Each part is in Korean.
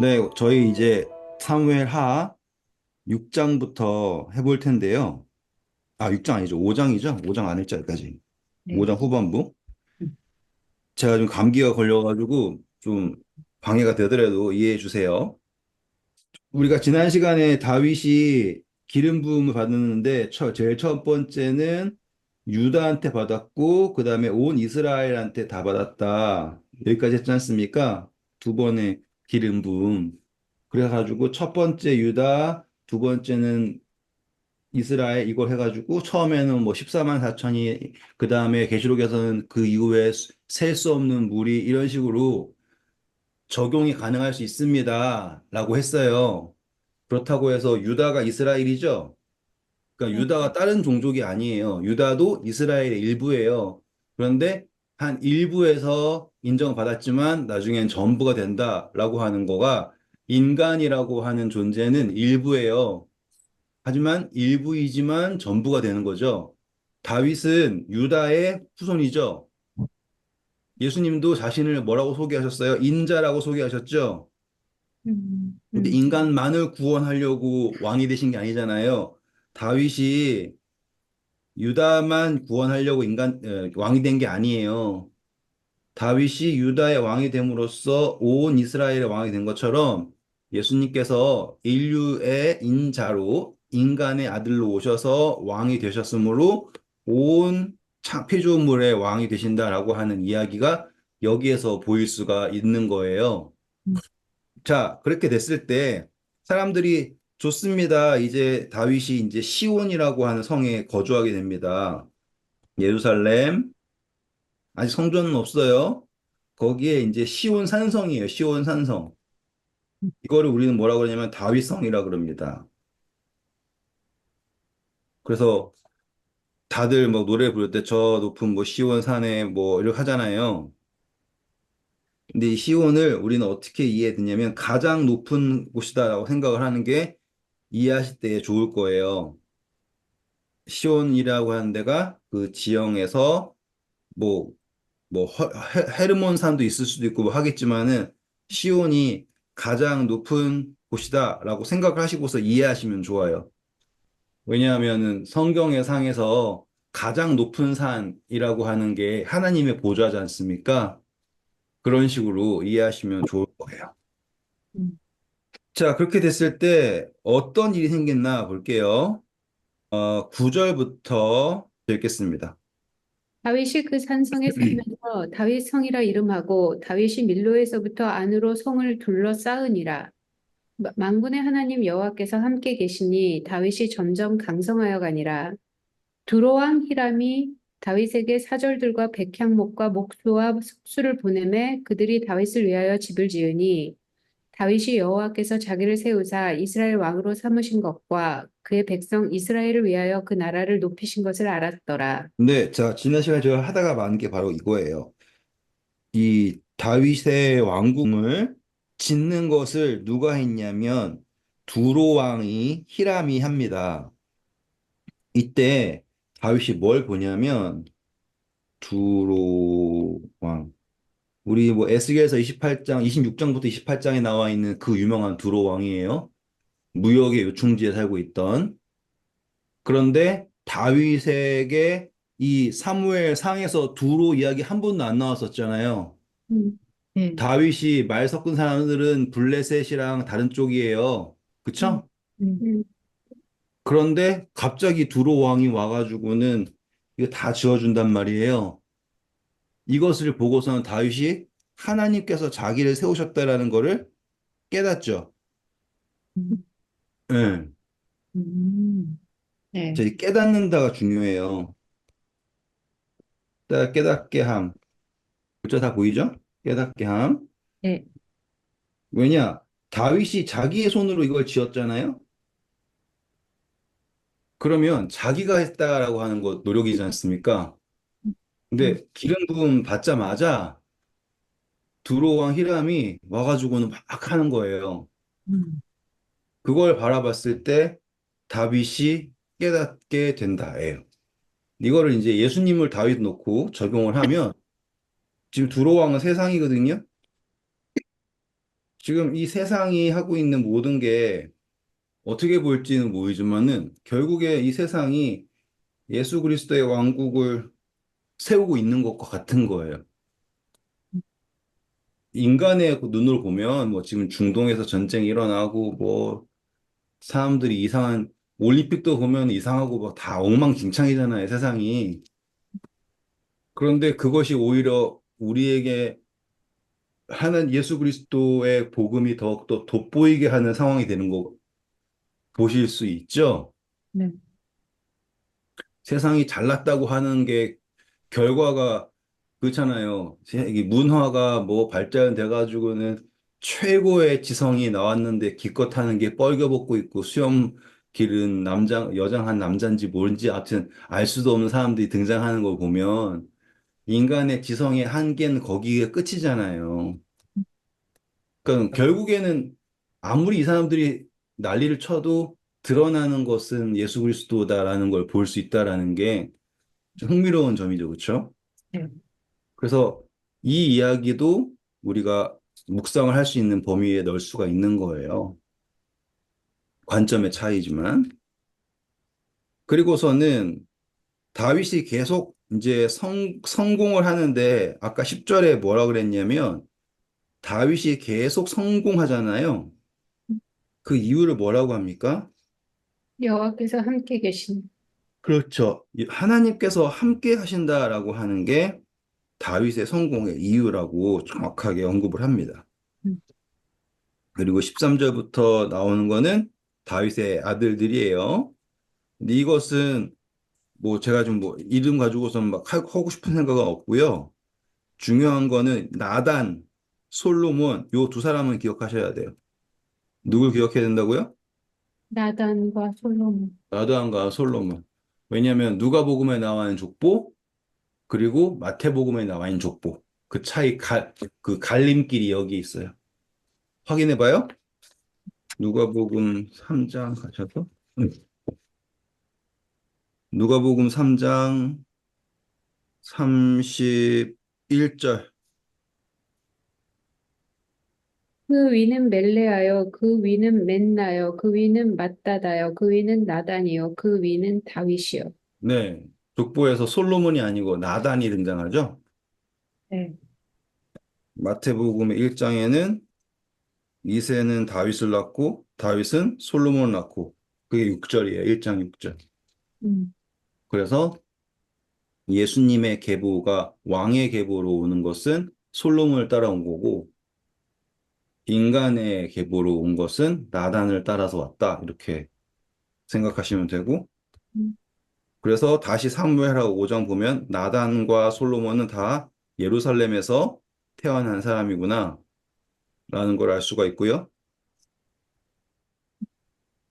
네, 저희 이제 사무엘 하 6장부터 해볼 텐데요. 아, 6장 아니죠. 5장이죠. 5장 안 했죠, 여기까지. 네. 5장 후반부. 음. 제가 좀 감기가 걸려가지고 좀 방해가 되더라도 이해해 주세요. 우리가 지난 시간에 다윗이 기름 부음을 받았는데 제일 첫 번째는 유다한테 받았고 그 다음에 온 이스라엘한테 다 받았다. 여기까지 했지 않습니까? 두 번의 기름 부음. 그래가지고 첫 번째 유다, 두 번째는 이스라엘 이걸 해가지고 처음에는 뭐 14만 4천이 그 다음에 계시록에서는 그 이후에 셀 수 없는 무리 이런 식으로 적용이 가능할 수 있습니다. 라고 했어요. 그렇다고 해서 유다가 이스라엘이죠. 그러니까 네. 유다가 다른 종족이 아니에요. 유다도 이스라엘의 일부예요. 그런데 한 일부에서 인정받았지만 나중엔 전부가 된다라고 하는 거가 인간이라고 하는 존재는 일부예요. 하지만 일부이지만 전부가 되는 거죠. 다윗은 유다의 후손이죠. 예수님도 자신을 뭐라고 소개하셨어요? 인자라고 소개하셨죠. 음, 근데 음, 인간만을 구원하려고 왕이 되신 게 아니잖아요. 다윗이 유다만 구원하려고 왕이 된 게 아니에요. 다윗이 유다의 왕이 됨으로써 온 이스라엘의 왕이 된 것처럼 예수님께서 인류의 인자로 인간의 아들로 오셔서 왕이 되셨으므로 온 피조물의 왕이 되신다라고 하는 이야기가 여기에서 보일 수가 있는 거예요. 음. 자, 그렇게 됐을 때 사람들이 좋습니다. 이제 다윗이 이제 시온이라고 하는 성에 거주하게 됩니다. 예루살렘, 아직 성전은 없어요. 거기에 이제 시온 산성이에요. 시온 산성. 이거를 우리는 뭐라고 그러냐면 다윗성이라 그럽니다. 그래서 다들 뭐 노래 부를 때 저 높은 뭐 시온 산에 뭐 이렇게 하잖아요. 근데 이 시온을 우리는 어떻게 이해했냐면 가장 높은 곳이다라고 생각을 하는 게 이해하실 때 좋을 거예요. 시온이라고 하는 데가 그 지형에서 뭐 헤르몬산도 있을 수도 있고 뭐 하겠지만은 시온이 가장 높은 곳이다라고 생각을 하시고서 이해하시면 좋아요. 왜냐하면은 성경의 상에서 가장 높은 산이라고 하는 게 하나님의 보좌지 않습니까? 그런 식으로 이해하시면 좋을 거예요. 음. 자, 그렇게 됐을 때 어떤 일이 생겼나 볼게요. 9절부터 읽겠습니다. 다윗이 그 산성에 살면서 다윗 성이라 이름하고 다윗이 밀로에서부터 안으로 성을 둘러싸으니라. 만군의 하나님 여호와께서 함께 계시니 다윗이 점점 강성하여 가니라. 두로왕 히람이 다윗에게 사절들과 백향목과 목수와 석수를 보내매 그들이 다윗을 위하여 집을 지으니 다윗이 여호와께서 자기를 세우사 이스라엘 왕으로 삼으신 것과 그의 백성 이스라엘을 위하여 그 나라를 높이신 것을 알았더라. 네, 자, 지난 시간에 제가 하다가 많은 게 바로 이거예요. 이 다윗의 왕궁을 짓는 것을 누가 했냐면 두로 왕이 히람이 합니다. 이때 다윗이 뭘 보냐면 두로 왕 우리 뭐 에스겔서 28장, 26장부터 28장에 나와 있는 그 유명한 두로 왕이에요. 무역의 요충지에 살고 있던. 그런데 다윗에게 이 사무엘 상에서 두로 이야기 한 번도 안 나왔었잖아요. 음. 네. 다윗이 말 섞은 사람들은 블레셋이랑 다른 쪽이에요. 음. 그쵸? 음. 그런데 갑자기 두로 왕이 와가지고는 이거 다 지어준단 말이에요. 이것을 보고서는 다윗이 하나님께서 자기를 세우셨다라는 거를 깨닫죠. 음. 예. 자, 네. 이 깨닫는다가 중요해요. 깨닫게 함. 글자 다 보이죠? 깨닫게 함. 네. 왜냐? 다윗이 자기의 손으로 이걸 지었잖아요. 그러면 자기가 했다라고 하는 거 노력이지 않습니까? 음. 근데 기름 부음 받자마자 두로왕 히람이 와가지고는 막 하는 거예요. 음. 그걸 바라봤을 때 다윗이 깨닫게 된다예요. 이거를 이제 예수님을 다윗 놓고 적용을 하면 지금 두로왕은 세상이거든요. 지금 이 세상이 하고 있는 모든 게 어떻게 보일지는 모르지만은 결국에 이 세상이 예수 그리스도의 왕국을 세우고 있는 것과 같은 거예요. 인간의 그 눈으로 보면 뭐 지금 중동에서 전쟁이 일어나고 뭐 사람들이 이상한 올림픽도 보면 이상하고 뭐 다 엉망진창이잖아요, 세상이. 그런데 그것이 오히려 우리에게 하는 예수 그리스도의 복음이 더욱더 돋보이게 하는 상황이 되는 거 보실 수 있죠? 네. 세상이 잘났다고 하는 게 결과가 그렇잖아요. 이게 문화가 뭐 발전돼 가지고는 최고의 지성이 나왔는데 기껏 하는 게 뻘겨벗고 있고 수염 기른 남자, 여장한 남자인지 뭔지 아무튼 알 수도 없는 사람들이 등장하는 걸 보면 인간의 지성의 한계는 거기에 끝이잖아요. 그러니까 결국에는 아무리 이 사람들이 난리를 쳐도 드러나는 것은 예수 그리스도다라는 걸 볼 수 있다라는 게 좀 흥미로운 점이죠. 그렇죠? 네. 그래서 이 이야기도 우리가 묵상을 할 수 있는 범위에 넣을 수가 있는 거예요. 관점의 차이지만. 그리고서는 다윗이 계속 이제 성공을 하는데 아까 10절에 뭐라 그랬냐면 다윗이 계속 성공하잖아요. 그 이유를 뭐라고 합니까? 여호와께서 함께 계신. 그렇죠. 하나님께서 함께 하신다라고 하는 게 다윗의 성공의 이유라고 정확하게 언급을 합니다. 음. 그리고 13절부터 나오는 거는 다윗의 아들들이에요. 근데 이것은 뭐 제가 좀 뭐 이름 가지고선 막 하고 싶은 생각은 없고요. 중요한 거는 나단, 솔로몬 요 두 사람은 기억하셔야 돼요. 누굴 기억해야 된다고요? 나단과 솔로몬. 나단과 솔로몬. 왜냐하면 누가복음에 나와 있는 족보 그리고 마태복음에 나와 있는 족보 그 차이 그 갈림길이 여기 있어요. 확인해 봐요. 누가복음 3장 가셔서 누가복음 3장 31절. 그 위는 멜레아요, 그 위는 맨나요, 그 위는 맞다다요, 그 위는 나단이요, 그 위는 다윗이요. 네. 족보에서 솔로몬이 아니고 나단이 등장하죠. 네. 마태복음 1장에는 이새는 다윗을 낳고 다윗은 솔로몬을 낳고 그게 6절이에요. 1장 6절. 음. 그래서 예수님의 계보가 왕의 계보로 오는 것은 솔로몬을 따라온 거고 인간의 계보로 온 것은 나단을 따라서 왔다. 이렇게 생각하시면 되고 음. 그래서 다시 사무엘하고 5장 보면 나단과 솔로몬은 다 예루살렘에서 태어난 사람이구나 라는 걸 알 수가 있고요.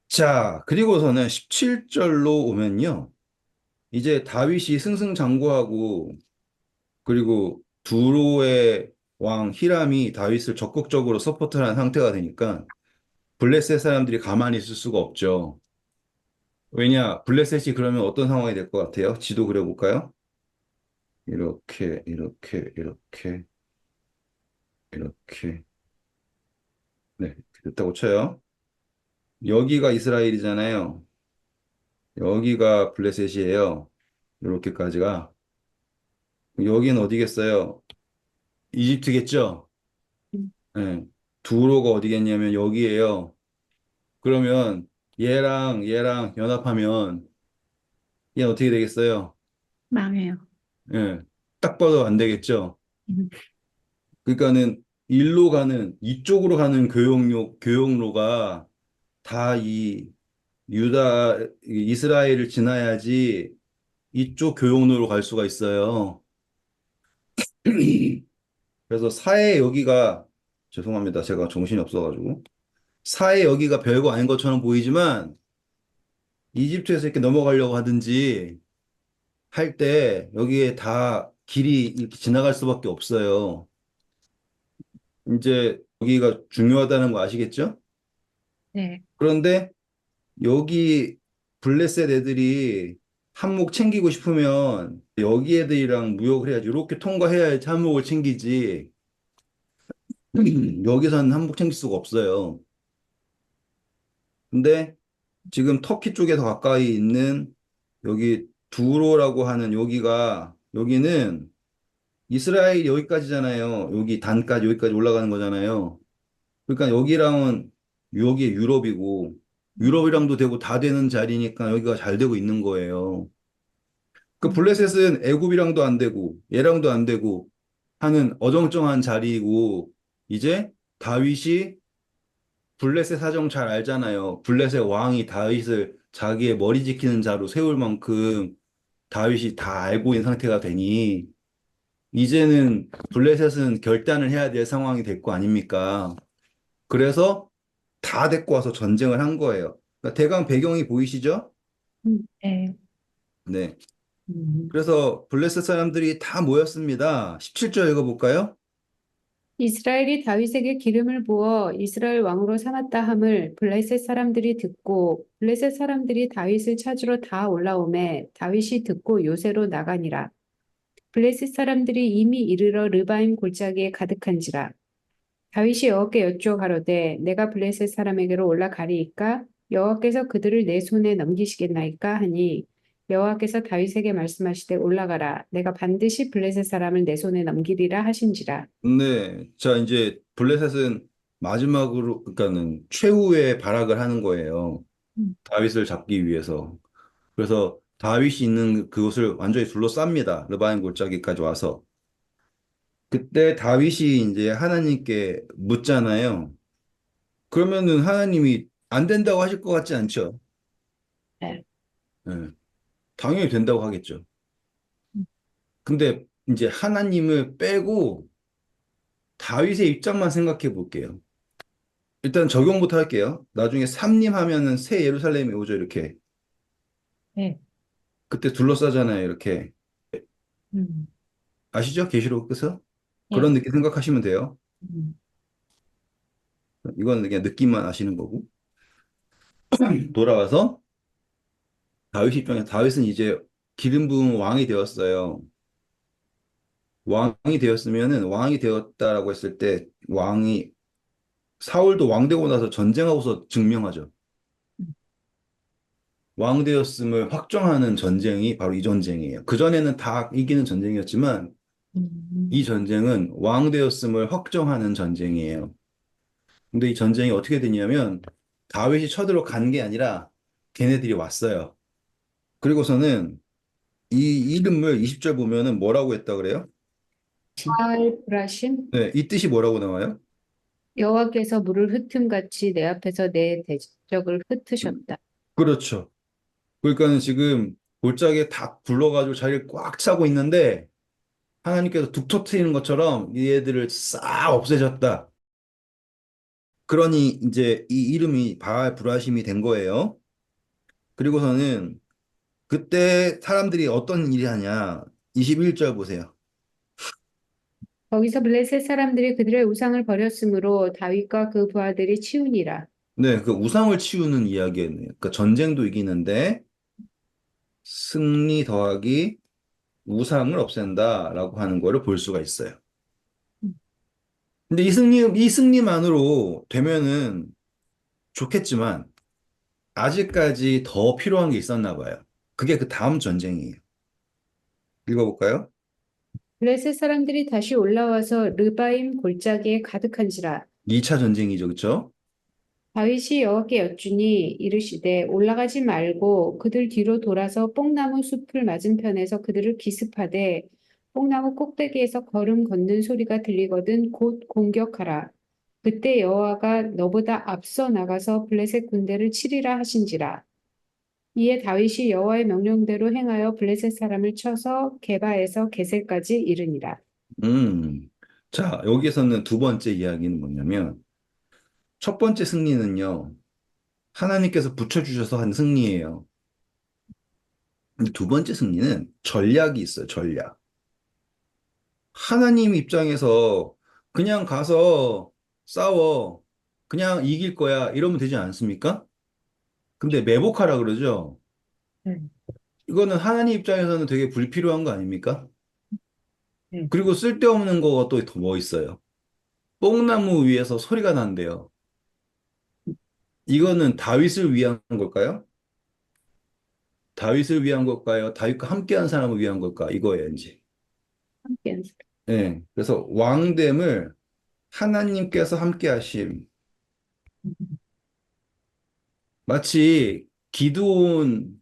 자, 그리고서는 17절로 오면요. 이제 다윗이 승승장구하고 그리고 두로의 왕 히람이 다윗을 적극적으로 서포트하는 상태가 되니까 블레셋 사람들이 가만히 있을 수가 없죠. 왜냐, 블레셋이 그러면 어떤 상황이 될 것 같아요? 지도 그려볼까요? 이렇게, 이렇게, 이렇게, 이렇게. 네, 됐다고 쳐요. 여기가 이스라엘이잖아요. 여기가 블레셋이에요. 이렇게까지가. 여기는 어디겠어요? 이집트겠죠? 음. 네. 두로가 어디겠냐면 여기에요. 그러면 얘랑 연합하면 얘 어떻게 되겠어요? 망해요. 예. 딱 봐도 안 되겠죠? 음. 그러니까는 일로 가는, 이쪽으로 가는 교역로가 다 이 이스라엘을 지나야지 이쪽 교역로로 갈 수가 있어요. 그래서 사해 여기가, 죄송합니다. 제가 정신이 없어가지고. 사해 여기가 별거 아닌 것처럼 보이지만, 이집트에서 이렇게 넘어가려고 하든지 할 때 여기에 다 길이 이렇게 지나갈 수밖에 없어요. 이제 여기가 중요하다는 거 아시겠죠? 네. 그런데 여기 블레셋 애들이 한몫 챙기고 싶으면 여기 애들이랑 무역을 해야지. 이렇게 통과해야지 한몫을 챙기지. 여기서는 한복 챙길 수가 없어요. 근데 지금 터키 쪽에 더 가까이 있는 여기 두로라고 하는 여기는 이스라엘 여기까지잖아요. 여기 단까지 여기까지 올라가는 거잖아요. 그러니까 여기 유럽이고 유럽이랑도 되고 다 되는 자리니까 여기가 잘 되고 있는 거예요. 그 블레셋은 애굽이랑도 안 되고 얘랑도 안 되고 하는 어정쩡한 자리이고 이제 다윗이 블레셋 사정 잘 알잖아요. 블레셋 왕이 다윗을 자기의 머리 지키는 자로 세울 만큼 다윗이 다 알고 있는 상태가 되니 이제는 블레셋은 결단을 해야 될 상황이 될 거 아닙니까? 그래서 다 데리고 와서 전쟁을 한 거예요. 그러니까 대강 배경이 보이시죠? 네. 네. 음. 그래서 블레셋 사람들이 다 모였습니다. 17절 읽어볼까요? 이스라엘이 다윗에게 기름을 부어 이스라엘 왕으로 삼았다 함을 블레셋 사람들이 듣고 블레셋 사람들이 다윗을 찾으러 다 올라오매 다윗이 듣고 요새로 나가니라. 블레셋 사람들이 이미 이르러 르바임 골짜기에 가득한지라. 다윗이 여호와께 여쭈어 가로되 내가 블레셋 사람에게로 올라가리이까 여호와께서 그들을 내 손에 넘기시겠나이까 하니 여호와께서 다윗에게 말씀하시되 올라가라 내가 반드시 블레셋 사람을 내 손에 넘기리라 하신지라. 네. 자, 이제 블레셋은 마지막으로, 그러니까는 최후의 발악을 하는 거예요. 음. 다윗을 잡기 위해서. 그래서 다윗이 있는 그곳을 완전히 둘러쌉니다. 르바임 골짜기까지 와서. 그때 다윗이 이제 하나님께 묻잖아요. 그러면은 하나님이 안 된다고 하실 것 같지 않죠? 네. 예, 당연히 된다고 하겠죠. 근데 이제 하나님을 빼고 다윗의 입장만 생각해 볼게요. 일단 적용부터 할게요. 나중에 삼림 하면은 새 예루살렘이 오죠, 이렇게. 네. 그때 둘러싸잖아요, 이렇게. 음. 아시죠? 계시록 끝에서? 그런 예. 느낌 생각하시면 돼요. 음. 이건 그냥 느낌만 아시는 거고. 돌아와서 다윗 입장에서 다윗은 이제 기름 부은 왕이 되었어요. 왕이 되었으면은 왕이 되었다라고 했을 때 사울도 왕 되고 나서 전쟁하고서 증명하죠. 왕 되었음을 확정하는 전쟁이 바로 이 전쟁이에요. 그전에는 다 이기는 전쟁이었지만 음. 이 전쟁은 왕 되었음을 확정하는 전쟁이에요. 근데 이 전쟁이 어떻게 되냐면 다윗이 쳐들어간 게 아니라 걔네들이 왔어요. 그리고서는 이 이름을 20절 보면은 뭐라고 했다 그래요? 브라심 네, 이 뜻이 뭐라고 나와요? 여호와께서 물을 흩음같이 내 앞에서 내 대적을 흩으셨다. 그렇죠. 그러니까는 지금 골짜기에 다 굴러가지고 자리를 꽉 차고 있는데 하나님께서 툭 터트리는 것처럼 얘들을 싹 없애졌다. 그러니 이제 이 이름이 바알 브라심이 된 거예요. 그리고서는 그때 사람들이 어떤 일이 하냐. 21절 보세요. 거기서 블레셋 사람들이 그들의 우상을 버렸으므로 다윗과 그 부하들이 치우니라. 네, 그 우상을 치우는 이야기였네요. 그러니까 전쟁도 이기는데 승리 더하기 우상을 없앤다라고 하는 거를 볼 수가 있어요. 근데 이 승리만으로 되면은 좋겠지만 아직까지 더 필요한 게 있었나 봐요. 그게 그 다음 전쟁이에요. 읽어볼까요? 블레셋 사람들이 다시 올라와서 르바임 골짜기에 가득한지라. 2차 전쟁이죠, 그쵸? 다윗이 여호와께 여쭈니 이르시되 올라가지 말고 그들 뒤로 돌아서 뽕나무 숲을 맞은편에서 그들을 기습하되 뽕나무 꼭대기에서 걸음 걷는 소리가 들리거든 곧 공격하라. 그때 여호와가 너보다 앞서 나가서 블레셋 군대를 치리라 하신지라. 이에 다윗이 여호와의 명령대로 행하여 블레셋 사람을 쳐서 게바에서 게셀까지 이르니라. 음. 자, 여기서는 두 번째 이야기는 뭐냐면, 첫 번째 승리는요, 하나님께서 붙여주셔서 한 승리예요. 근데 두 번째 승리는 전략이 있어요, 전략. 하나님 입장에서 그냥 가서 싸워. 그냥 이길 거야. 이러면 되지 않습니까? 근데 매복하라 그러죠. 음. 이거는 하나님 입장에서는 되게 불필요한 거 아닙니까? 네. 그리고 쓸데없는 거가 또 더 뭐 있어요? 뽕나무 위에서 소리가 난대요. 이거는 다윗을 위한 걸까요? 다윗을 위한 걸까요? 다윗과 함께한 사람을 위한 걸까? 이거예요, 이제. 함께한 사람. 예. 그래서 왕됨을 하나님께서 함께 하심. 마치 기드온이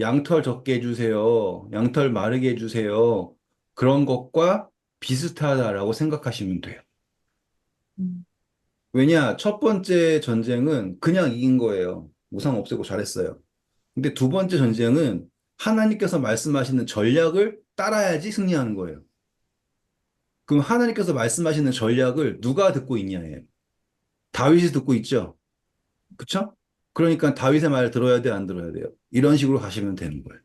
양털 적게 해주세요. 양털 마르게 해주세요. 그런 것과 비슷하다라고 생각하시면 돼요. 음. 왜냐, 첫 번째 전쟁은 그냥 이긴 거예요. 무상 없애고 잘했어요. 근데 두 번째 전쟁은 하나님께서 말씀하시는 전략을 따라야지 승리하는 거예요. 그럼 하나님께서 말씀하시는 전략을 누가 듣고 있냐예요. 다윗이 듣고 있죠. 그쵸? 그러니까 다윗의 말을 들어야 돼, 안 들어야 돼요. 이런 식으로 가시면 되는 거예요.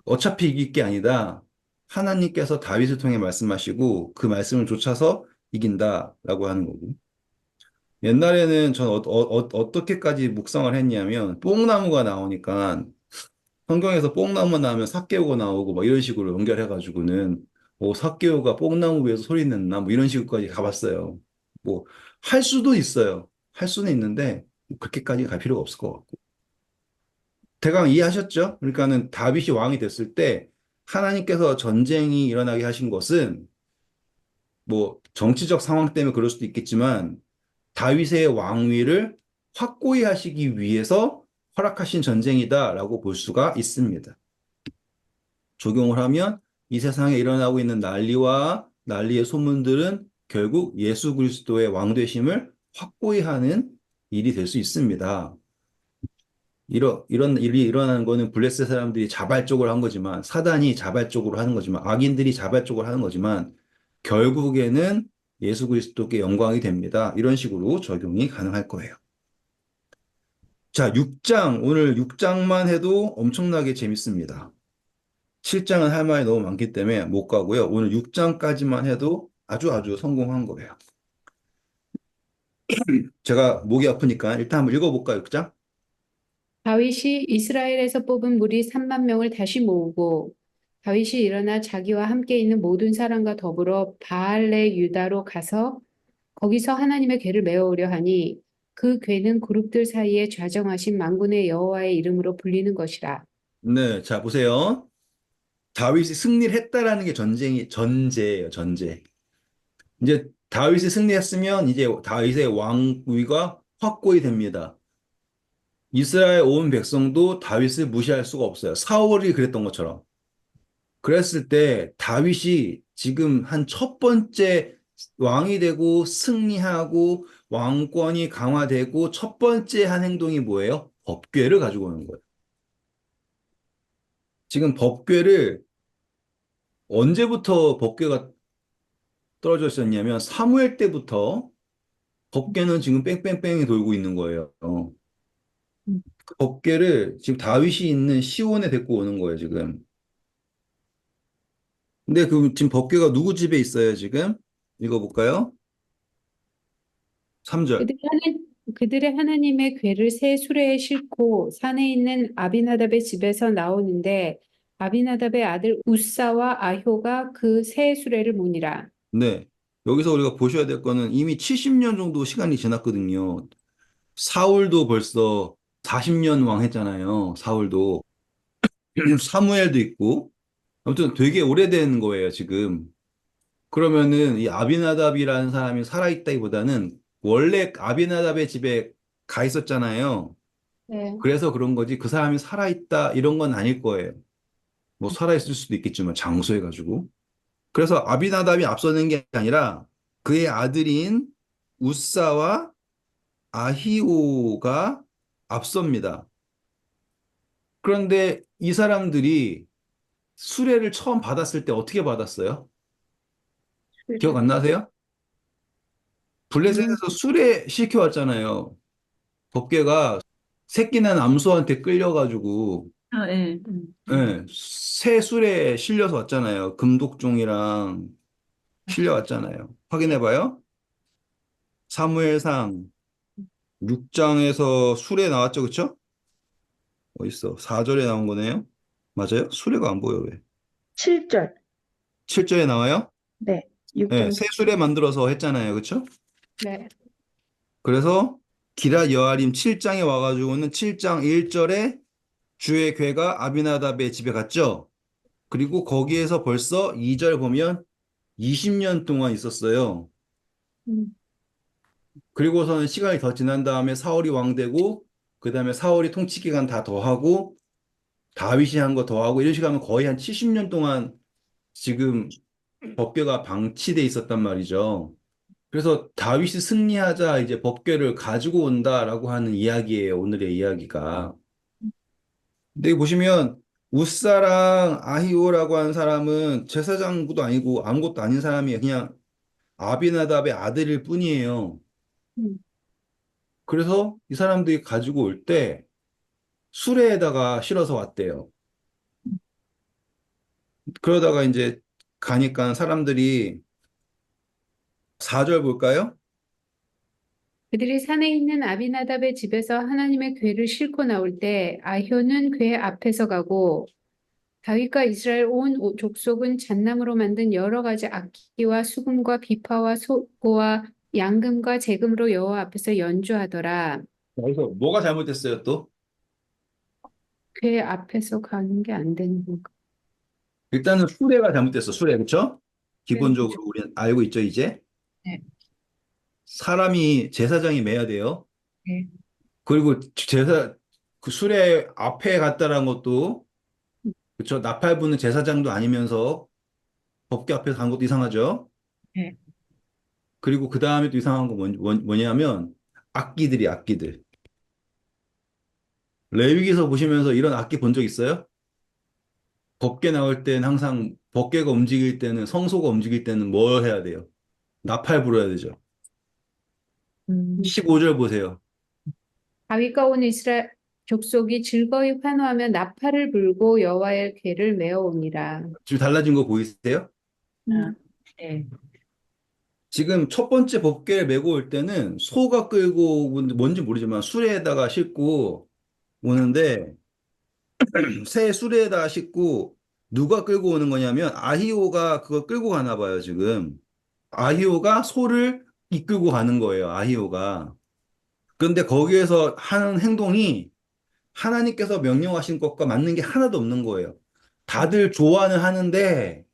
어차피 이길 게 아니다. 하나님께서 다윗을 통해 말씀하시고 그 말씀을 쫓아서 이긴다라고 하는 거고. 옛날에는 전 어떻게까지 묵상을 했냐면 뽕나무가 나오니까 성경에서 뽕나무 나오면 삭개오가 나오고 막 이런 식으로 연결해가지고는 삭개오가 뽕나무 위에서 소리 냈나 뭐 이런 식으로까지 가봤어요. 뭐 할 수도 있어요. 할 수는 있는데 그렇게까지 갈 필요가 없을 것 같고. 대강 이해하셨죠? 그러니까는 다윗이 왕이 됐을 때 하나님께서 전쟁이 일어나게 하신 것은 뭐 정치적 상황 때문에 그럴 수도 있겠지만 다윗의 왕위를 확고히 하시기 위해서 허락하신 전쟁이다라고 볼 수가 있습니다. 적용을 하면 이 세상에 일어나고 있는 난리와 난리의 소문들은 결국 예수 그리스도의 왕 되심을 확고히 하는 일이 될 수 있습니다. 이런 일이 일어나는 거는 블레셋 사람들이 자발적으로 한 거지만, 사단이 자발적으로 하는 거지만, 악인들이 자발적으로 하는 거지만, 결국에는 예수 그리스도께 영광이 됩니다. 이런 식으로 적용이 가능할 거예요. 자, 6장. 오늘 6장만 해도 엄청나게 재밌습니다. 7장은 할 말이 너무 많기 때문에 못 가고요. 오늘 6장까지만 해도 아주 아주 성공한 거예요. 제가 목이 아프니까 일단 한번 읽어볼까요, 6장? 다윗이 이스라엘에서 뽑은 무리 3만 명을 다시 모으고 다윗이 일어나 자기와 함께 있는 모든 사람과 더불어 바알레 유다로 가서 거기서 하나님의 궤를 메어오려 하니 그 궤는 그룹들 사이에 좌정하신 만군의 여호와의 이름으로 불리는 것이라. 네, 자, 보세요. 다윗이 승리를 했다라는 게 전제예요, 전제. 이제 다윗이 승리했으면 이제 다윗의 왕위가 확고히 됩니다. 이스라엘 온 백성도 다윗을 무시할 수가 없어요. 사울이 그랬던 것처럼. 그랬을 때 다윗이 지금 한 첫 번째 왕이 되고 승리하고 왕권이 강화되고 첫 번째 한 행동이 뭐예요? 법궤를 가지고 오는 거예요. 지금 법궤를 언제부터 법궤가 떨어져 있었냐면 사무엘 때부터 법궤는 지금 뺑뺑뺑이 돌고 있는 거예요. 그 법궤를 지금 다윗이 있는 시온에 데리고 오는 거예요, 지금. 근데 그 지금 법궤가 누구 집에 있어요, 지금? 읽어볼까요? 3절. 그들의 하나님의 궤를 새 수레에 싣고 산에 있는 아비나답의 집에서 나오는데 아비나답의 아들 우사와 아효가 그 새 수레를 모니라. 네. 여기서 우리가 보셔야 될 거는 이미 70년 정도 시간이 지났거든요. 사울도 벌써 40년 왕 했잖아요. 사울도. 사무엘도 있고. 아무튼 되게 오래된 거예요, 지금. 그러면은 이 아비나답이라는 사람이 살아있다기보다는 원래 아비나답의 집에 가 있었잖아요. 네. 그래서 그런 거지 그 사람이 살아있다 이런 건 아닐 거예요. 뭐 살아있을 수도 있겠지만 장수해가지고. 그래서 아비나답이 앞서는 게 아니라 그의 아들인 우사와 아히오가 앞섭니다. 그런데 이 사람들이 수레를 처음 받았을 때 어떻게 받았어요? 기억 안 나세요? 음, 블레셋에서 수레 시켜왔잖아요. 법궤가 새끼 난 암소한테 끌려가지고 아, 예. 예, 새 수레에 실려서 왔잖아요. 금독종이랑 실려왔잖아요. 확인해봐요. 사무엘상 6장에서 수레 나왔죠, 그쵸? 어딨어? 4절에 나온 거네요. 맞아요? 수레가 안 보여, 왜? 7절. 7절에 나와요? 네. 네, 6장. 새 수레 만들어서 했잖아요. 그렇죠? 네. 그래서 기럇 여아림 7장에 와가지고는 7장 1절에 주의 괴가 아비나답의 집에 갔죠. 그리고 거기에서 벌써 2절 보면 20년 동안 있었어요. 음, 그리고서는 시간이 더 지난 다음에 사울이 왕 되고 그 다음에 사울이 통치 기간 다 더하고 다윗이 한 거 더하고 이런 식으로 하면 거의 한 70년 동안 지금 법궤가 방치돼 있었단 말이죠. 그래서 다윗이 승리하자 이제 법궤를 가지고 온다라고 하는 이야기예요. 오늘의 이야기가. 근데 여기 보시면 웃사랑 아히오라고 하는 사람은 제사장도 아니고 아무것도 아닌 사람이에요. 그냥 아비나답의 아들일 뿐이에요. 음. 그래서 이 사람들이 가지고 올 때 수레에다가 실어서 왔대요. 그러다가 이제 가니까 사람들이 4절 볼까요? 그들이 산에 있는 아비나답의 집에서 하나님의 궤를 싣고 나올 때 아효는 궤 앞에서 가고 다윗과 이스라엘 온 족속은 잣나무로 만든 여러 가지 악기와 수금과 비파와 소고와 양금과 재금으로 여호와 앞에서 연주하더라. 여기서 뭐가 잘못됐어요, 또? 궤 앞에서 가는 게 안 되는 건가? 일단은 수레가 잘못됐어, 수레. 그쵸? 궤는 기본적으로 우리는 알고 있죠, 이제? 네, 사람이, 제사장이 매야 돼요. 네. 그리고 그 수레 앞에 갔다는 것도, 그쵸? 나팔 부는 제사장도 아니면서 법궤 앞에 간 것도 이상하죠? 네. 그리고 그 다음에 또 이상한 건 뭐냐면, 악기들이 악기들. 레위기서 보시면서 이런 악기 본 적 있어요? 법궤 나올 때는 항상, 법궤가 움직일 때는, 성소가 움직일 때는 뭘 해야 돼요? 나팔 불어야 되죠. 음. 15절 보세요. 다윗과 온 이스라엘 족속이 즐거이 환호하며 나팔을 불고 여호와의 궤를 메어오니라. 지금 달라진 거 보이세요? 아, 네. 지금 첫 번째 법궤를 메고 올 때는 소가 끌고 뭔지 모르지만 수레에다가 싣고 오는데 새 수레에다가 싣고 누가 끌고 오는 거냐면 아히오가 그걸 끌고 가나 봐요, 지금. 아히오가 소를 이끌고 가는 거예요, 아히오가. 그런데 거기에서 하는 행동이 하나님께서 명령하신 것과 맞는 게 하나도 없는 거예요. 다들 좋아는 하는데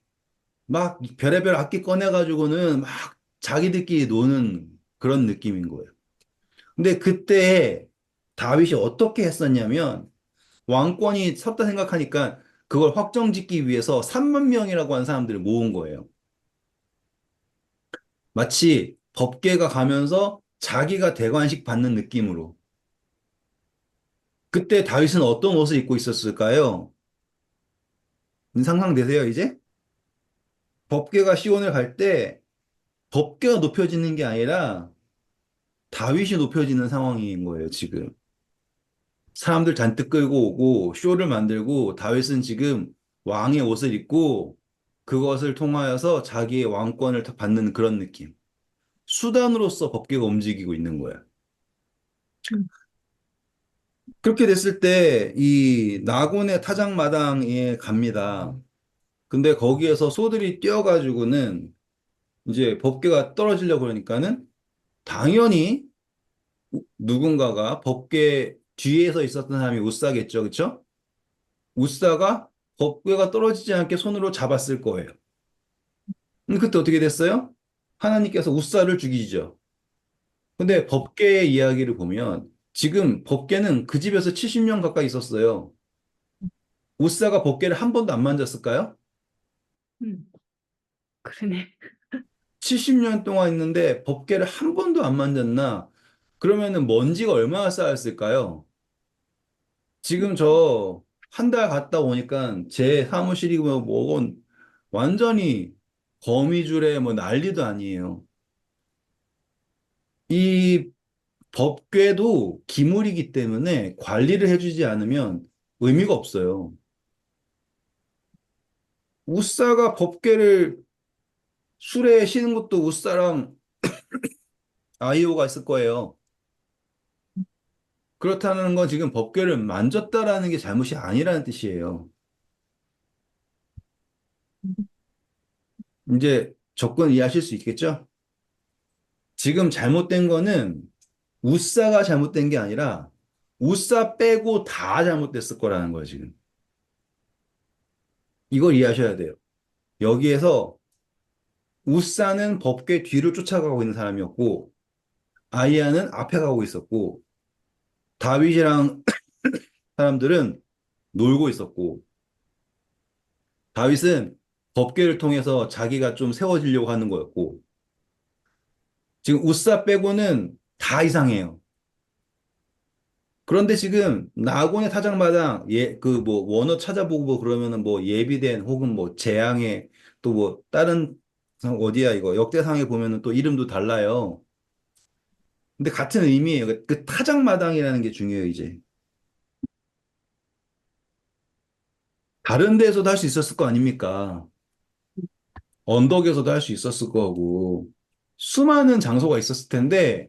막 별의별 악기 꺼내가지고는 막 자기들끼리 노는 그런 느낌인 거예요. 근데 그때 다윗이 어떻게 했었냐면 왕권이 섰다 생각하니까 그걸 확정짓기 위해서 3만 명이라고 하는 사람들을 모은 거예요. 마치 법궤가 가면서 자기가 대관식 받는 느낌으로. 그때 다윗은 어떤 옷을 입고 있었을까요? 상상되세요, 이제? 법궤가 시온을 갈 때 법궤가 높여지는 게 아니라 다윗이 높여지는 상황인 거예요, 지금. 사람들 잔뜩 끌고 오고 쇼를 만들고 다윗은 지금 왕의 옷을 입고 그것을 통하여서 자기의 왕권을 받는 그런 느낌. 수단으로서 법궤가 움직이고 있는 거예요. 음. 그렇게 됐을 때 이 나곤의 타작마당에 갑니다. 근데 거기에서 소들이 뛰어가지고는 이제 법궤가 떨어지려고 그러니까는 당연히 누군가가 법궤 뒤에서 있었던 사람이 우싸겠죠, 그쵸? 우싸가 법궤가 떨어지지 않게 손으로 잡았을 거예요. 그때 어떻게 됐어요? 하나님께서 우싸를 죽이죠. 근데 법궤의 이야기를 보면 지금 법궤는 그 집에서 70년 가까이 있었어요. 우싸가 법궤를 한 번도 안 만졌을까요? 음, 그러네. 70년 동안 있는데 법궤를 한 번도 안 만졌나? 그러면은 먼지가 얼마나 쌓였을까요? 지금 저 한 달 갔다 오니까 제 사무실이 뭐건 완전히 거미줄에 뭐 난리도 아니에요. 이 법궤도 기물이기 때문에 관리를 해주지 않으면 의미가 없어요. 우싸가 법궤를 수레에 싣는 것도 우싸랑 아이오가 있을 거예요. 그렇다는 건 지금 법궤를 만졌다라는 게 잘못이 아니라는 뜻이에요. 이제 조건 이해하실 수 있겠죠? 지금 잘못된 거는 우사가 잘못된 게 아니라 우사 빼고 다 잘못됐을 거라는 거예요, 지금. 이걸 이해하셔야 돼요. 여기에서 우사는 법궤 뒤를 쫓아가고 있는 사람이었고 아이야는 앞에 가고 있었고 다윗이랑 사람들은 놀고 있었고 다윗은 법궤를 통해서 자기가 좀 세워지려고 하는 거였고 지금 우사 빼고는 다 이상해요. 그런데 지금 나곤의 타작마당 그 뭐 원어 찾아보고 뭐 그러면은 뭐 예비된 혹은 뭐 재앙의 또 뭐 다른 어디야 이거 역대상에 보면은 또 이름도 달라요. 근데 같은 의미예요. 그 타작마당이라는 게 중요해요, 이제. 다른 데에서도 할 수 있었을 거 아닙니까? 언덕에서도 할 수 있었을 거고 수많은 장소가 있었을 텐데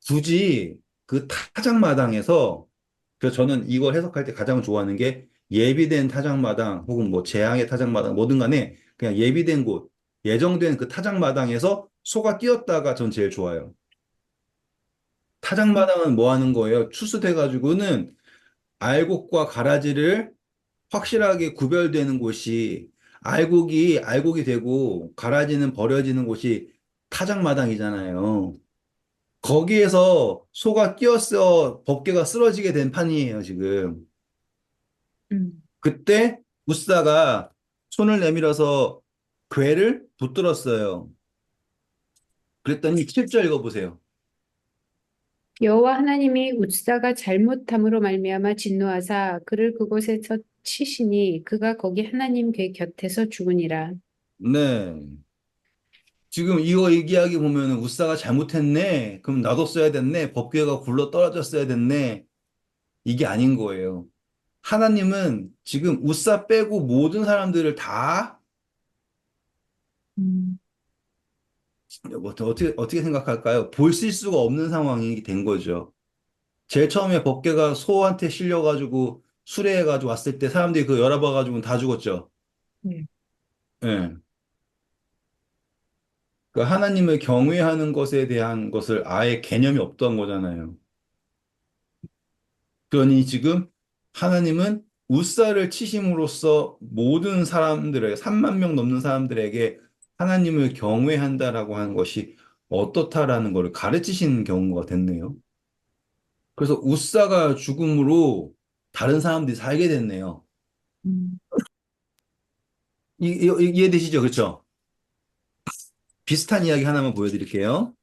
굳이 그 타작마당에서 그래서 저는 이걸 해석할 때 가장 좋아하는 게 예비된 타작마당 혹은 뭐 재앙의 타작마당 뭐든 간에 그냥 예비된 곳, 예정된 그 타작마당에서 소가 뛰었다가 전 제일 좋아요. 타작마당은 뭐 하는 거예요? 추수돼가지고는 알곡과 가라지를 확실하게 구별되는 곳이 알곡이 되고 가라지는 버려지는 곳이 타작마당이잖아요. 거기에서 소가 뛰어서 법궤가 쓰러지게 된 판이에요, 지금. 음. 그때 무사가 손을 내밀어서 궤를 붙들었어요. 그랬더니 7절 읽어보세요. 여호와 하나님이 웃사가 잘못함으로 말미암아 진노하사 그를 그곳에서 치시니 그가 거기 하나님 궤 곁에서 죽으니라. 네. 지금 이거 얘기하기 보면은 우사가 잘못했네. 그럼 나도 써야 됐네. 법궤가 굴러 떨어졌어야 됐네. 이게 아닌 거예요. 하나님은 지금 우사 빼고 모든 사람들을 다 음. 뭐 어떻게 생각할까요? 볼 실수가 없는 상황이 된 거죠. 제일 처음에 법궤가 소한테 실려가지고 수레해가지고 왔을 때 사람들이 그거 열어봐가지고 다 죽었죠. 네. 예. 그 하나님을 경외하는 것에 대한 것을 아예 개념이 없던 거잖아요. 그러니 지금 하나님은 우사를 치심으로써 모든 사람들에게 3만 명 넘는 사람들에게 하나님을 경외한다라고 하는 것이 어떻다라는 것을 가르치시는 경우가 됐네요. 그래서 우사가 죽음으로 다른 사람들이 살게 됐네요. 음. 이해되시죠? 그렇죠? 비슷한 이야기 하나만 보여드릴게요.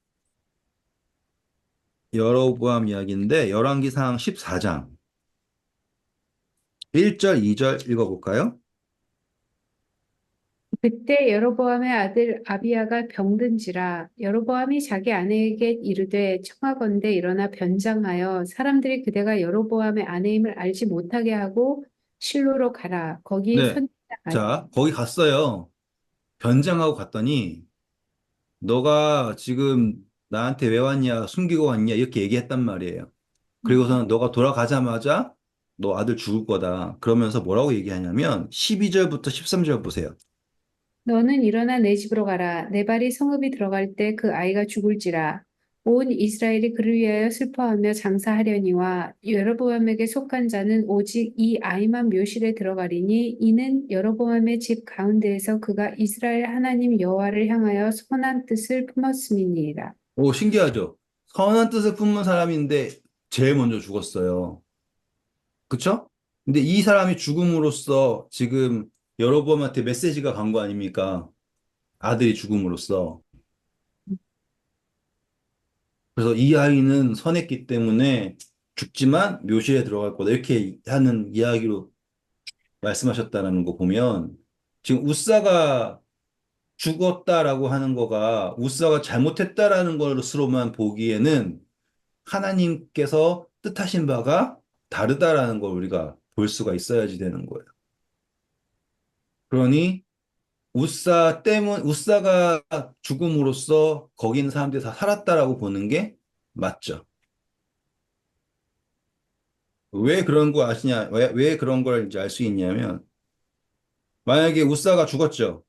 여로보암 이야기인데 열왕기상 14장 1절, 2절 읽어볼까요? 그때 여로보암의 아들 아비야가 병든지라 여로보암이 자기 아내에게 이르되 청하건대 일어나 변장하여 사람들이 그대가 여로보암의 아내임을 알지 못하게 하고 실로로 가라 거기 네. 선지자가 자, 거기 갔어요. 변장하고 갔더니 너가 지금 나한테 왜 왔냐, 숨기고 왔냐 이렇게 얘기했단 말이에요. 그리고서는 너가 돌아가자마자 너 아들 죽을 거다. 그러면서 뭐라고 얘기하냐면 12절부터 13절 보세요. 너는 일어나 내 집으로 가라. 내 발이 성읍이 들어갈 때 그 아이가 죽을지라. 온 이스라엘이 그를 위하여 슬퍼하며 장사하려니와 여로보암에게 속한 자는 오직 이 아이만 묘실에 들어가리니 이는 여로보암의 집 가운데에서 그가 이스라엘 하나님 여호와를 향하여 선한 뜻을 품었음이니이다. 오, 신기하죠? 선한 뜻을 품는 사람인데 제일 먼저 죽었어요. 그쵸? 근데 이 사람이 죽음으로써 지금 여로보암한테 메시지가 간 거 아닙니까? 아들이 죽음으로써. 그래서 이 아이는 선했기 때문에 죽지만 묘실에 들어갈 거다. 이렇게 하는 이야기로 말씀하셨다는 거 보면 지금 우사가 죽었다라고 하는 거가 우사가 잘못했다라는 것으로만 보기에는 하나님께서 뜻하신 바가 다르다라는 걸 우리가 볼 수가 있어야지 되는 거예요. 그러니 우사가 죽음으로써 거기 있는 사람들이 다 살았다라고 보는 게 맞죠. 왜 그런 거 아시냐? 왜 그런 걸 이제 알 수 있냐면 만약에 우사가 죽었죠.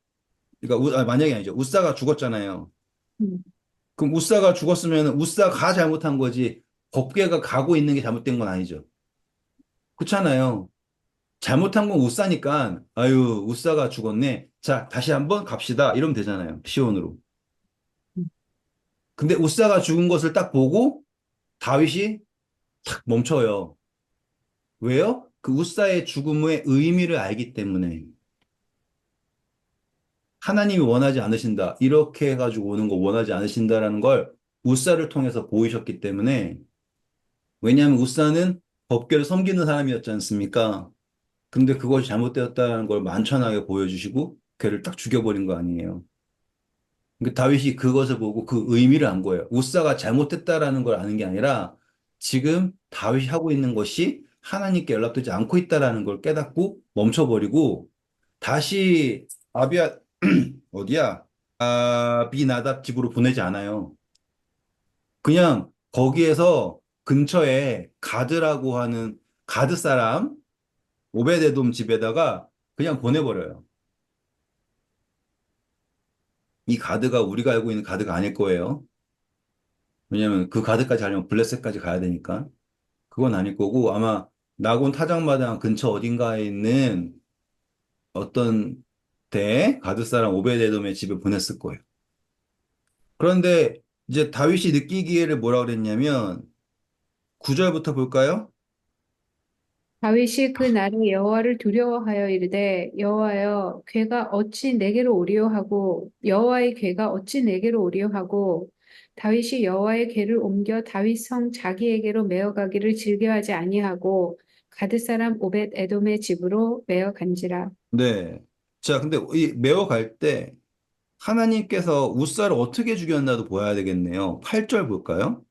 그러니까 만약에 아니죠. 우사가 죽었잖아요. 음, 그럼 우사가 죽었으면 우사가 잘못한 거지. 법계가 가고 있는 게 잘못된 건 아니죠. 그렇잖아요. 잘못한 건 우사니까 아유 우사가 죽었네. 자 다시 한번 갑시다. 이러면 되잖아요. 시온으로. 음. 근데 우사가 죽은 것을 딱 보고 다윗이 탁 멈춰요. 왜요? 그 우사의 죽음의 의미를 알기 때문에. 하나님이 원하지 않으신다. 이렇게 해가지고 오는 거 원하지 않으신다라는 걸 우사를 통해서 보이셨기 때문에. 왜냐하면 우사는 법궤를 섬기는 사람이었지 않습니까? 근데 그것이 잘못되었다는 걸 만천하게 보여주시고 걔를 딱 죽여버린 거 아니에요. 그러니까 다윗이 그것을 보고 그 의미를 안 거예요. 우사가 잘못했다라는 걸 아는 게 아니라 지금 다윗이 하고 있는 것이 하나님께 연락되지 않고 있다라는 걸 깨닫고 멈춰버리고 다시 아비아 어디야? 아비나답 집으로 보내지 않아요. 그냥 거기에서 근처에 가드라고 하는 가드 사람 오베데돔 집에다가 그냥 보내버려요. 이 가드가 우리가 알고 있는 가드가 아닐 거예요. 왜냐면 그 가드까지 하려면 블레셋까지 가야 되니까. 그건 아닐 거고 아마 나곤 타작마당 근처 어딘가에 있는 어떤 가드 사람 오베데돔의 집에 보냈을 거예요. 그런데 이제 다윗이 느끼기에를 뭐라 그랬냐면 9절부터 볼까요? 다윗이 그 날에 여호와를 두려워하여 이르되 여호와여 괴가 어찌 내게로 오리요 하고 여호와의 괴가 어찌 내게로 오리요 하고 다윗이 여호와의 괴를 옮겨 다윗 성 자기에게로 메어가기를 즐겨하지 아니하고 가드 사람 오벳 에돔의 집으로 메어 간지라. 네. 자, 근데 이 메어 갈 때 하나님께서 우사를 어떻게 죽였나도 보아야 되겠네요. 8절 볼까요?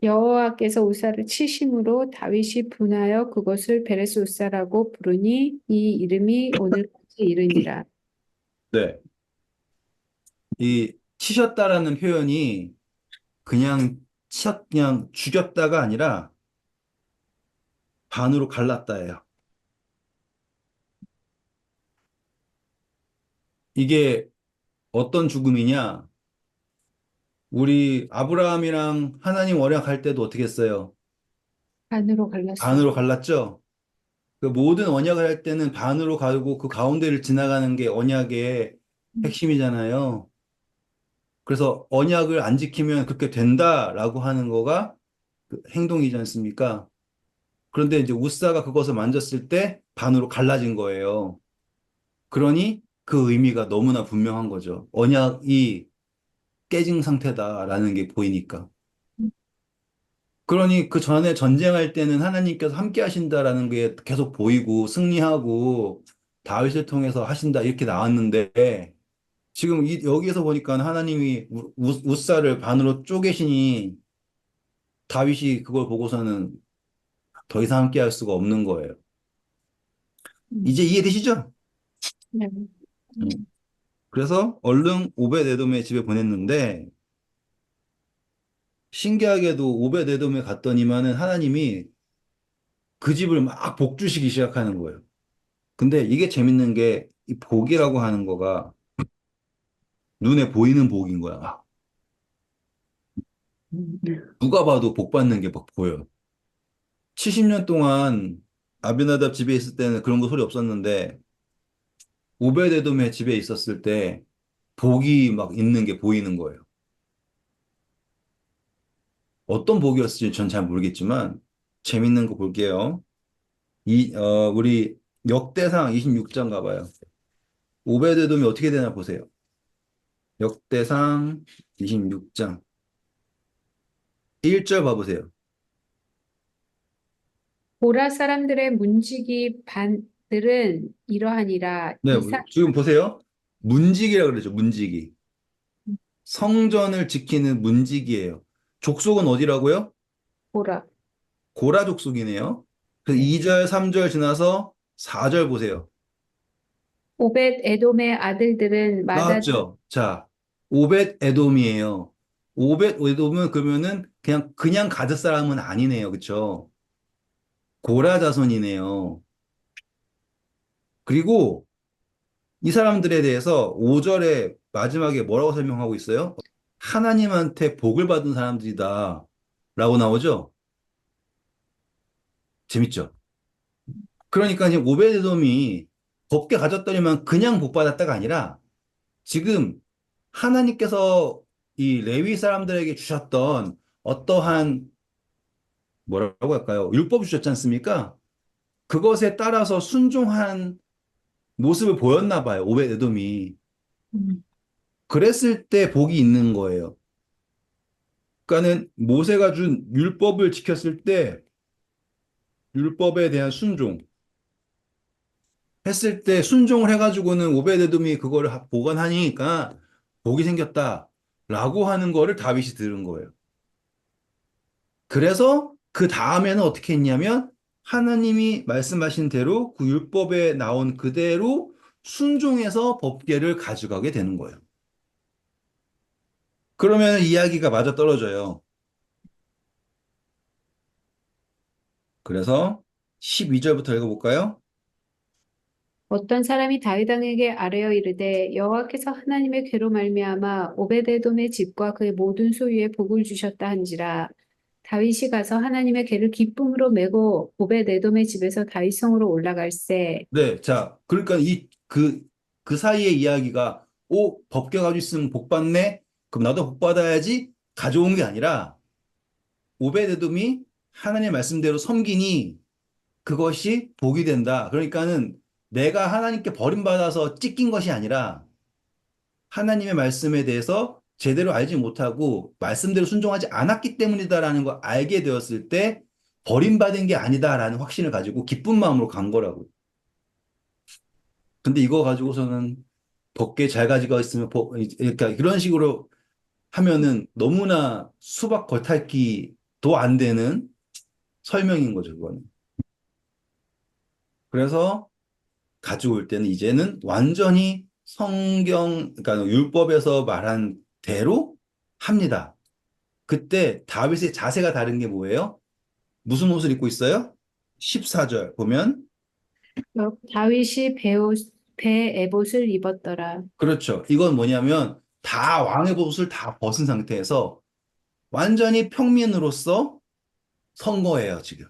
여호와께서 우사를 치심으로 다윗이 분하여 그것을 베레스 우사라고 부르니 이 이름이 오늘까지 이르니라. 네. 이 치셨다라는 표현이 그냥 죽였다가 아니라 반으로 갈랐다예요. 이게 어떤 죽음이냐? 우리 아브라함이랑 하나님 언약할 때도 어떻게 했어요? 반으로 갈랐어요. 반으로 갈랐죠? 그 모든 언약을 할 때는 반으로 가고 그 가운데를 지나가는 게 언약의 핵심이잖아요. 그래서 언약을 안 지키면 그렇게 된다라고 하는 거가 그 행동이지 않습니까? 그런데 이제 우사가 그것을 만졌을 때 반으로 갈라진 거예요. 그러니 그 의미가 너무나 분명한 거죠. 언약이 깨진 상태다라는 게 보이니까. 그러니 그 전에 전쟁할 때는 하나님께서 함께 하신다라는 게 계속 보이고 승리하고 다윗을 통해서 하신다 이렇게 나왔는데 지금 여기에서 보니까 하나님이 우사를 반으로 쪼개시니 다윗이 그걸 보고서는 더 이상 함께 할 수가 없는 거예요. 음, 이제 이해되시죠? 네. 음. 음, 그래서 얼른 오벳에돔의 집에 보냈는데 신기하게도 오벳에돔에 갔더니만은 하나님이 그 집을 막 복주시기 시작하는 거예요. 근데 이게 재밌는 게 이 복이라고 하는 거가 눈에 보이는 복인 거야. 네. 누가 봐도 복 받는 게 막 보여요. 70년 동안 아비나답 집에 있을 때는 그런 거 소리 없었는데 오베데돔의 집에 있었을 때 복이 막 있는 게 보이는 거예요. 어떤 복이었을지 전 잘 모르겠지만 재밌는 거 볼게요. 우리 역대상 26장 가봐요. 오베데돔이 어떻게 되나 보세요. 역대상 26장 1절 봐보세요. 보라 사람들의 문지기 반들은 이러하니라 네, 이삭 지금 보세요. 문지기라 그러죠. 문지기. 성전을 지키는 문지기예요. 족속은 어디라고요? 보라. 고라 족속이네요. 그래서 네. 2절, 3절 지나서 4절 보세요. 오벳 에돔의 아들들은 마다다 나왔죠? 자, 오벳 에돔이에요. 오벳 에돔은 그러면은 그냥 가드 사람은 아니네요. 그쵸? 고라 자손이네요. 그리고 이 사람들에 대해서 5절에 마지막에 뭐라고 설명하고 있어요? 하나님한테 복을 받은 사람들이다. 라고 나오죠? 재밌죠? 그러니까 이제 오베데돔이 법계 가졌더니만 그냥 복 받았다가 아니라 지금 하나님께서 이 레위 사람들에게 주셨던 어떠한 뭐라고 할까요? 율법 주셨지 않습니까? 그것에 따라서 순종한 모습을 보였나 봐요. 오베데돔이. 음. 그랬을 때 복이 있는 거예요. 그러니까는 모세가 준 율법을 지켰을 때 율법에 대한 순종 했을 때 순종을 해가지고는 오베데돔이 그거를 보관하니까 복이 생겼다라고 하는 거를 다윗이 들은 거예요. 그래서 그 다음에는 어떻게 했냐면 하나님이 말씀하신 대로 그 율법에 나온 그대로 순종해서 법궤를 가져가게 되는 거예요. 그러면 이야기가 맞아떨어져요. 그래서 12절부터 읽어볼까요? 어떤 사람이 다윗 왕에게 아뢰어 이르되 여호와께서 하나님의 괴로 말미암아 오베데돔의 집과 그의 모든 소유에 복을 주셨다 한지라. 다윗이 가서 하나님의 괴를 기쁨으로 메고 오베데돔의 집에서 다윗 성으로 올라갈새. 네, 자, 그러니까 그 사이의 이야기가, 법궤 가지고 있으면 복 받네? 그럼 나도 복 받아야지? 가져온 게 아니라, 오베데돔이 하나님의 말씀대로 섬기니 그것이 복이 된다. 그러니까는 내가 하나님께 버림받아서 찢긴 것이 아니라, 하나님의 말씀에 대해서 제대로 알지 못하고, 말씀대로 순종하지 않았기 때문이다라는 걸 알게 되었을 때, 버림받은 게 아니다라는 확신을 가지고 기쁜 마음으로 간 거라고. 근데 이거 가지고서는 덕계 잘 가지고 있으면 그러니까 이런 식으로 하면은 너무나 수박 겉핥기도 안 되는 설명인 거죠, 그거는. 그래서 가져올 때는 이제는 완전히 그러니까 율법에서 말한 대로 합니다. 그때 다윗의 자세가 다른 게 뭐예요? 무슨 옷을 입고 있어요? 14절 보면 다윗이 배 에봇을 입었더라. 그렇죠. 이건 뭐냐면 다 왕의 옷을 다 벗은 상태에서 완전히 평민으로서 선 거예요, 지금.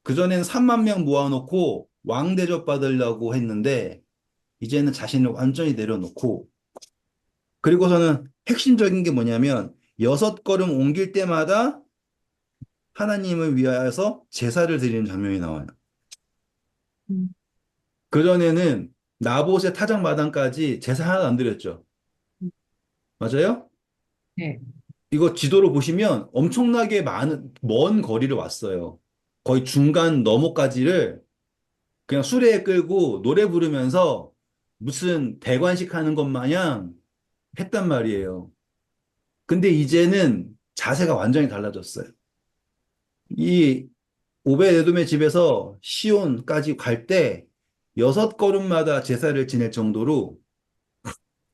그전에는 3만 명 모아놓고 왕 대접 받으려고 했는데, 이제는 자신을 완전히 내려놓고, 그리고서는 핵심적인 게 뭐냐면, 6걸음 옮길 때마다 하나님을 위하여서 제사를 드리는 장면이 나와요. 음. 그전에는 나봇의 타작마당까지 제사 하나도 안 드렸죠. 맞아요? 네. 이거 지도로 보시면 엄청나게 먼 거리를 왔어요. 거의 중간 너머까지를 그냥 수레에 끌고 노래 부르면서 무슨 대관식 하는 것 마냥 했단 말이에요. 근데 이제는 자세가 완전히 달라졌어요. 이 오베데돔의 집에서 시온까지 갈 때 6걸음마다 제사를 지낼 정도로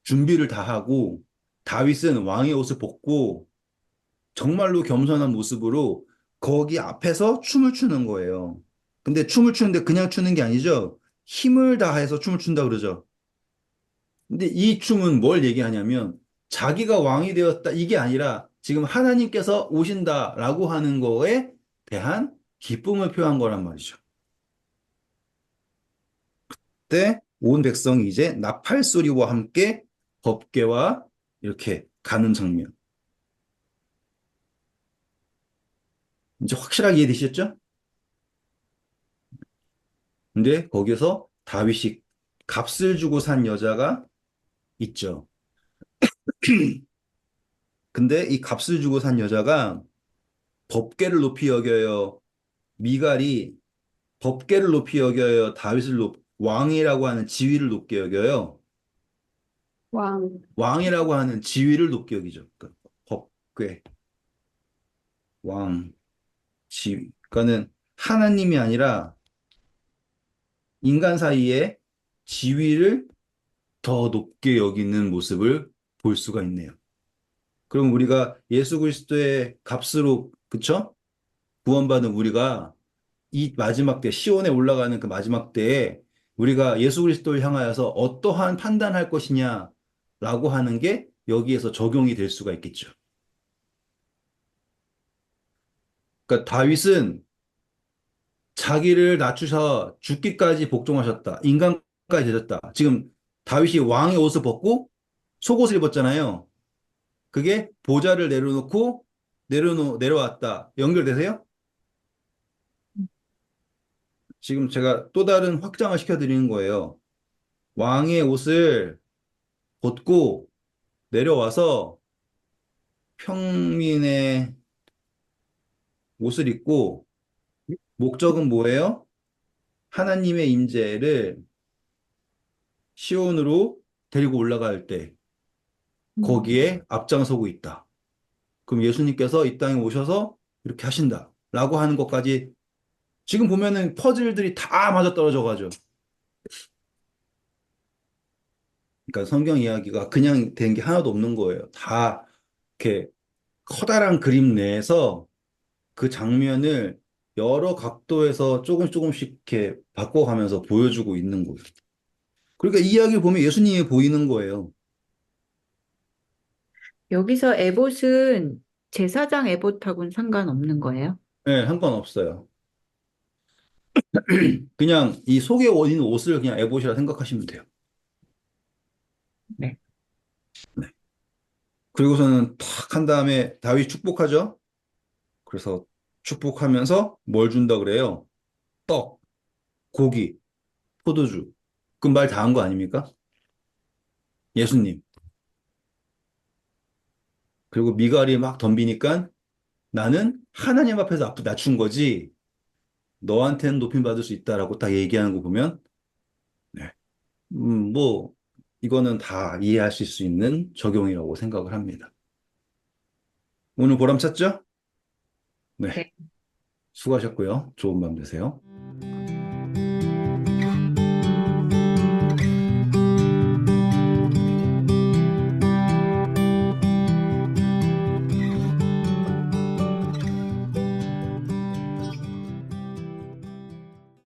준비를 다 하고 다윗은 왕의 옷을 벗고 정말로 겸손한 모습으로 거기 앞에서 춤을 추는 거예요. 근데 춤을 추는데 그냥 추는 게 아니죠. 힘을 다해서 춤을 춘다 그러죠. 근데 이 춤은 뭘 얘기하냐면 자기가 왕이 되었다 이게 아니라 지금 하나님께서 오신다라고 하는 거에 대한 기쁨을 표한 거란 말이죠. 그때 온 백성이 이제 나팔 소리와 함께 법궤와 이렇게 가는 장면. 이제 확실하게 이해되셨죠? 근데 거기서 다윗이 값을 주고 산 여자가 있죠. 근데 이 값을 주고 산 여자가 법궤를 높이 여겨요. 미갈이 법궤를 높이 여겨요. 왕이라고 하는 지위를 높게 여겨요. 왕. 왕이라고 하는 지위를 높게 여기죠. 그러니까 법궤, 왕, 지위. 그러니까는 하나님이 아니라 인간 사이에 지위를 더 높게 여기는 모습을 볼 수가 있네요. 그럼 우리가 예수 그리스도의 값으로, 그쵸? 구원받은 우리가 이 마지막 때, 시온에 올라가는 그 마지막 때에 우리가 예수 그리스도를 향하여서 어떠한 판단할 것이냐라고 하는 게 여기에서 적용이 될 수가 있겠죠. 그러니까 다윗은 자기를 낮추셔 죽기까지 복종하셨다. 인간까지 되셨다. 지금 다윗이 왕의 옷을 벗고 속옷을 입었잖아요. 그게 보좌를 내려놓고 내려왔다. 연결되세요? 지금 제가 또 다른 확장을 시켜드리는 거예요. 왕의 옷을 벗고 내려와서 평민의 옷을 입고 목적은 뭐예요? 하나님의 임재를 시온으로 데리고 올라갈 때 음. 거기에 앞장서고 있다. 그럼 예수님께서 이 땅에 오셔서 이렇게 하신다. 라고 하는 것까지 지금 보면은 퍼즐들이 다 맞아떨어져 가죠. 그러니까 성경 이야기가 그냥 된 게 하나도 없는 거예요. 다 이렇게 커다란 그림 내에서 그 장면을 여러 각도에서 조금씩 이렇게 바꿔가면서 보여주고 있는 거예요. 그러니까 이 이야기를 보면 예수님이 보이는 거예요. 여기서 에봇은 제사장 에봇하고는 상관없는 거예요? 네, 상관없어요. 그냥 이 속에 있는 옷을 그냥 에봇이라 생각하시면 돼요. 네. 네. 그리고서는 탁 한 다음에 다윗 축복하죠. 그래서 축복하면서 뭘 준다 그래요? 떡, 고기, 포도주. 그럼 말 다 한 거 아닙니까? 예수님. 그리고 미갈이 막 덤비니까 나는 하나님 앞에서 앞을 낮춘 거지. 너한테는 높임 받을 수 있다라고 딱 얘기하는 거 보면, 네. 뭐, 이거는 다 이해하실 수 있는 적용이라고 생각을 합니다. 오늘 보람 찼죠? 네. 네. 수고하셨고요. 좋은 밤 되세요.